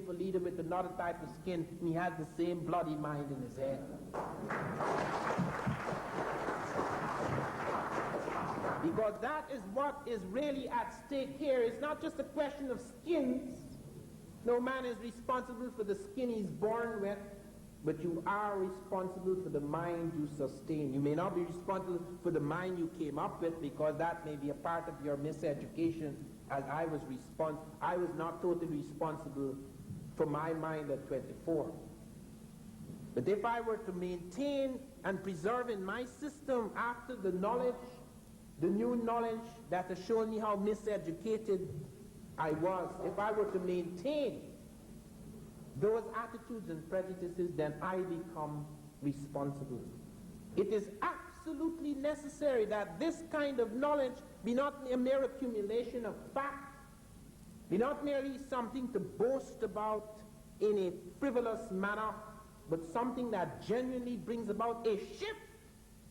for leader with another type of skin, and he has the same bloody mind in his head. Because that is what is really at stake here. It's not just a question of skins. No man is responsible for the skin he's born with, but you are responsible for the mind you sustain. You may not be responsible for the mind you came up with, because that may be a part of your miseducation, as I was not totally responsible for my mind at 24. But if I were to maintain and preserve in my system after the knowledge, the new knowledge that has shown me how miseducated I was, if I were to maintain those attitudes and prejudices, then I become responsible. It is absolutely necessary that this kind of knowledge be not a mere accumulation of fact, be not merely something to boast about in a frivolous manner, but something that genuinely brings about a shift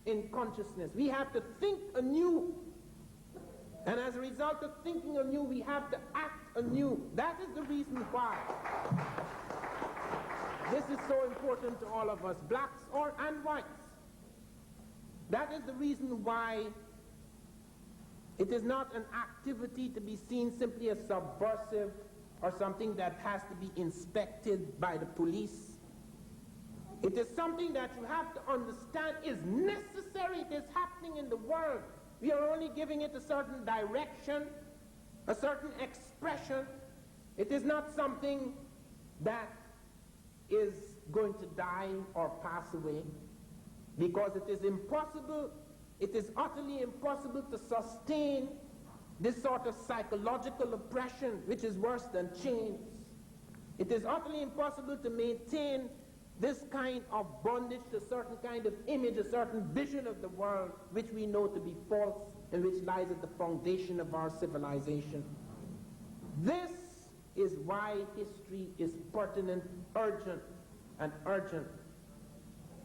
in consciousness. We have to think anew, and as a result of thinking anew, we have to act anew. That is the reason why this is so important to all of us, blacks and whites. That is the reason why it is not an activity to be seen simply as subversive or something that has to be inspected by the police. It is something that you have to understand is necessary. It is happening in the world. We are only giving it a certain direction, a certain expression. It is not something that is going to die or pass away, because it is impossible, it is utterly impossible to sustain this sort of psychological oppression, which is worse than chains. It is utterly impossible to maintain this kind of bondage to a certain kind of image, a certain vision of the world, which we know to be false and which lies at the foundation of our civilization. This is why history is pertinent, urgent, and urgent.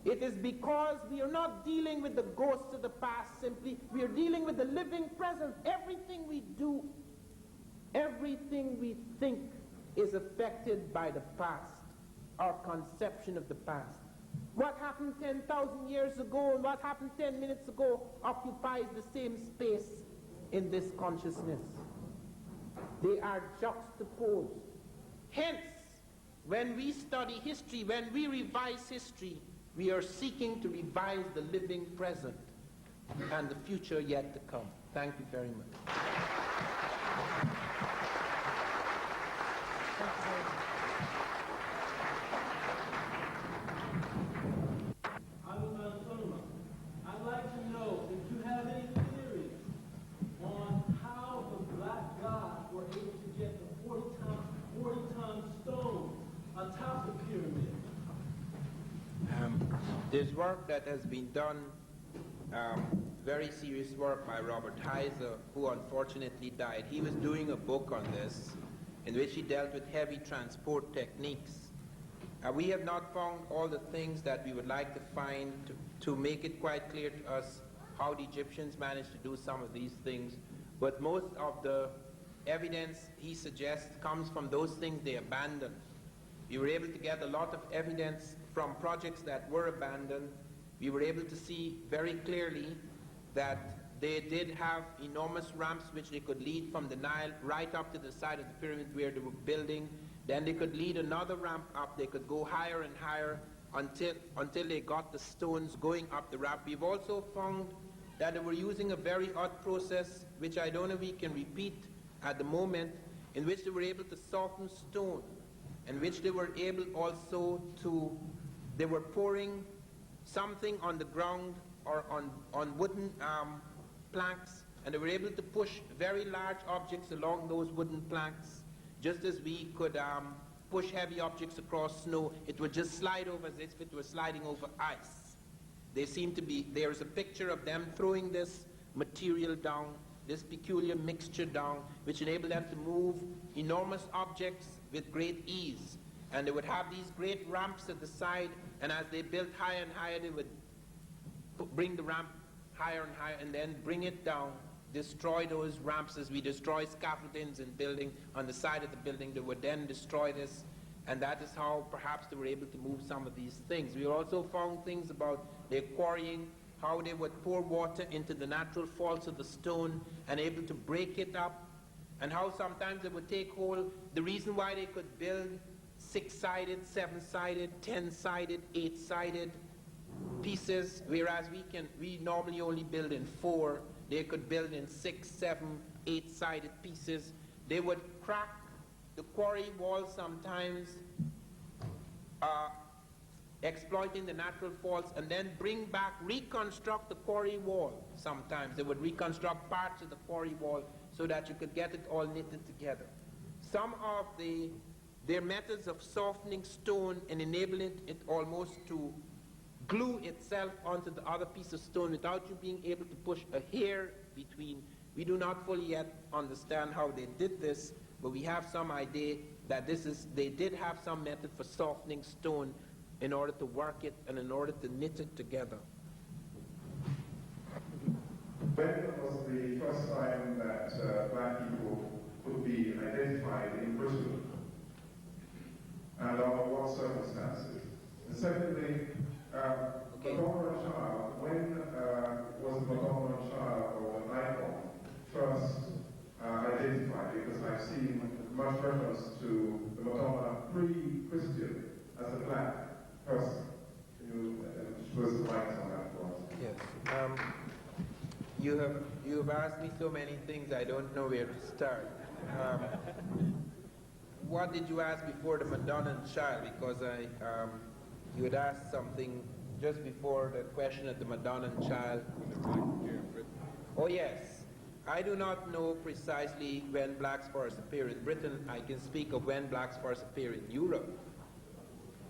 It is because we are not dealing with the ghosts of the past simply. We are dealing with the living present. Everything we do, everything we think is affected by the past, our conception of the past. What happened 10,000 years ago and what happened 10 minutes ago occupies the same space in this consciousness. They are juxtaposed. Hence, when we study history, when we revise history, we are seeking to revise the living present and the future yet to come. Thank you very much. Ivan Van Sertima, I'd like to know if you have any theory on how the black gods were able to get the 40-ton stone atop the pyramid. There's work that has been done, very serious work by Robert Heiser, who unfortunately died. He was doing a book on this in which he dealt with heavy transport techniques. We have not found all the things that we would like to find to make it quite clear to us how the Egyptians managed to do some of these things, but most of the evidence he suggests comes from those things they abandoned. We were able to get a lot of evidence from projects that were abandoned. We were able to see very clearly that they did have enormous ramps which they could lead from the Nile right up to the side of the pyramid where they were building. Then they could lead another ramp up. They could go higher and higher until they got the stones going up the ramp. We've also found that they were using a very odd process, which I don't know if we can repeat at the moment, in which they were able to soften stone, in which they were able also to, they were pouring something on the ground or on wooden planks, and they were able to push very large objects along those wooden planks. Just as we could push heavy objects across snow, it would just slide over as if it were sliding over ice. They seem to be, there's a picture of them throwing this material down, this peculiar mixture down, which enabled them to move enormous objects with great ease. And they would have these great ramps at the side, and as they built higher and higher, they would bring the ramp higher and higher, and then bring it down, destroy those ramps as we destroy scaffoldings in building on the side of the building. They would then destroy this. And that is how perhaps they were able to move some of these things. We also found things about their quarrying, how they would pour water into the natural faults of the stone and able to break it up, and how sometimes they would take hold. The reason why they could build 6-sided, 7-sided, 10-sided, 8-sided pieces, whereas we normally only build in 4. They could build in 6, 7, 8-sided pieces. They would crack the quarry wall sometimes, exploiting the natural faults, and then reconstruct the quarry wall. Sometimes they would reconstruct parts of the quarry wall so that you could get it all knitted together. Some of their methods of softening stone and enabling it almost to glue itself onto the other piece of stone without you being able to push a hair between. We do not fully yet understand how they did this, but we have some idea that they did have some method for softening stone in order to work it and in order to knit it together. When was the first time that black people could be identified in Britain? And under what circumstances? And secondly, Madonna and Child, when was Madonna and Child or an icon first identified? Because I've seen much reference to the Madonna pre-Christian as a black person. Can you expose the light on that for us? Yes. You have asked me so many things I don't know where to start. What did you ask before the Madonna and Child? Because you had asked something just before the question of the Madonna and Child. Oh yes. I do not know precisely when blacks first appear in Britain. I can speak of when blacks first appear in Europe.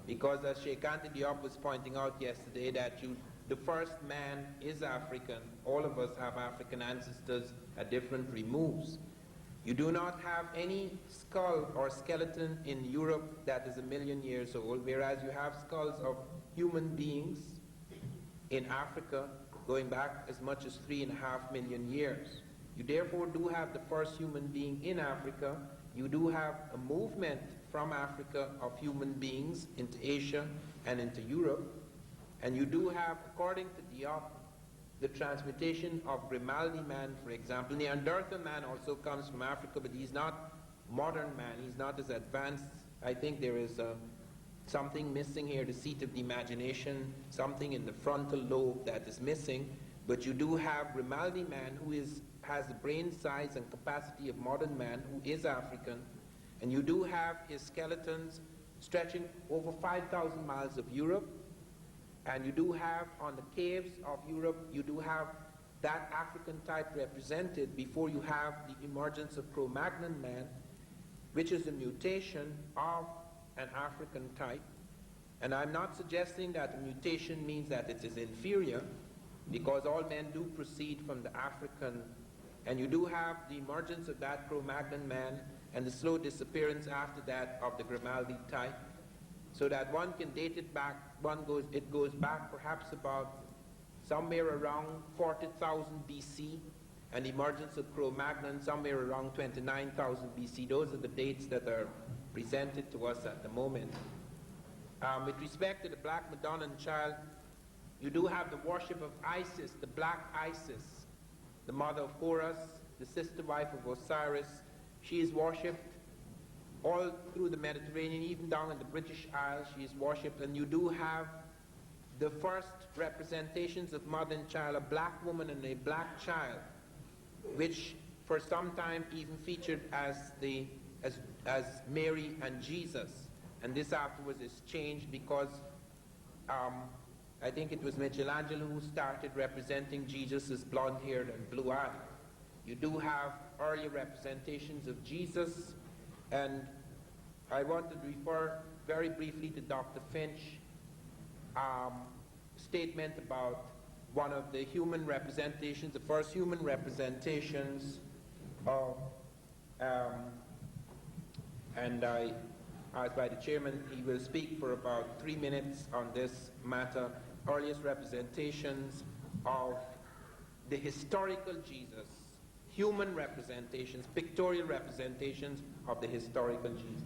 Because as Sheikh Anta Diop was pointing out yesterday, that the first man is African. All of us have African ancestors at different removes. You do not have any skull or skeleton in Europe that is 1 million years old, whereas you have skulls of human beings in Africa going back as much as 3.5 million years. You therefore do have the first human being in Africa. You do have a movement from Africa of human beings into Asia and into Europe. And you do have, according to Diop, the transmutation of Grimaldi man, for example. Neanderthal man also comes from Africa, but he's not modern man. He's not as advanced. I think there is something missing here, the seat of the imagination, something in the frontal lobe that is missing. But you do have Grimaldi man, who has the brain size and capacity of modern man, who is African. And you do have his skeletons stretching over 5,000 miles of Europe. And you do have, on the caves of Europe, you do have that African type represented before you have the emergence of Cro-Magnon man, which is a mutation of an African type. And I'm not suggesting that a mutation means that it is inferior, because all men do proceed from the African. And you do have the emergence of that Cro-Magnon man and the slow disappearance after that of the Grimaldi type, so that one can date it back. It goes back perhaps about somewhere around 40,000 BC, and the emergence of Cro-Magnon somewhere around 29,000 BC. Those are the dates that are presented to us at the moment. With respect to the Black Madonna and Child, you do have the worship of Isis, the Black Isis, the mother of Horus, the sister wife of Osiris. She is worshipped all through the Mediterranean, even down in the British Isles. She is worshipped. And you do have the first representations of mother and child, a black woman and a black child, which for some time even featured as Mary and Jesus. And this afterwards is changed because I think it was Michelangelo who started representing Jesus as blonde-haired and blue-eyed. You do have earlier representations of Jesus. And I want to refer very briefly to Dr. Finch's statement about one of the human representations, the first human representations of, and I asked by the chairman, he will speak for about 3 minutes on this matter, earliest representations of the historical Jesus, human representations, pictorial representations of the historical Jesus.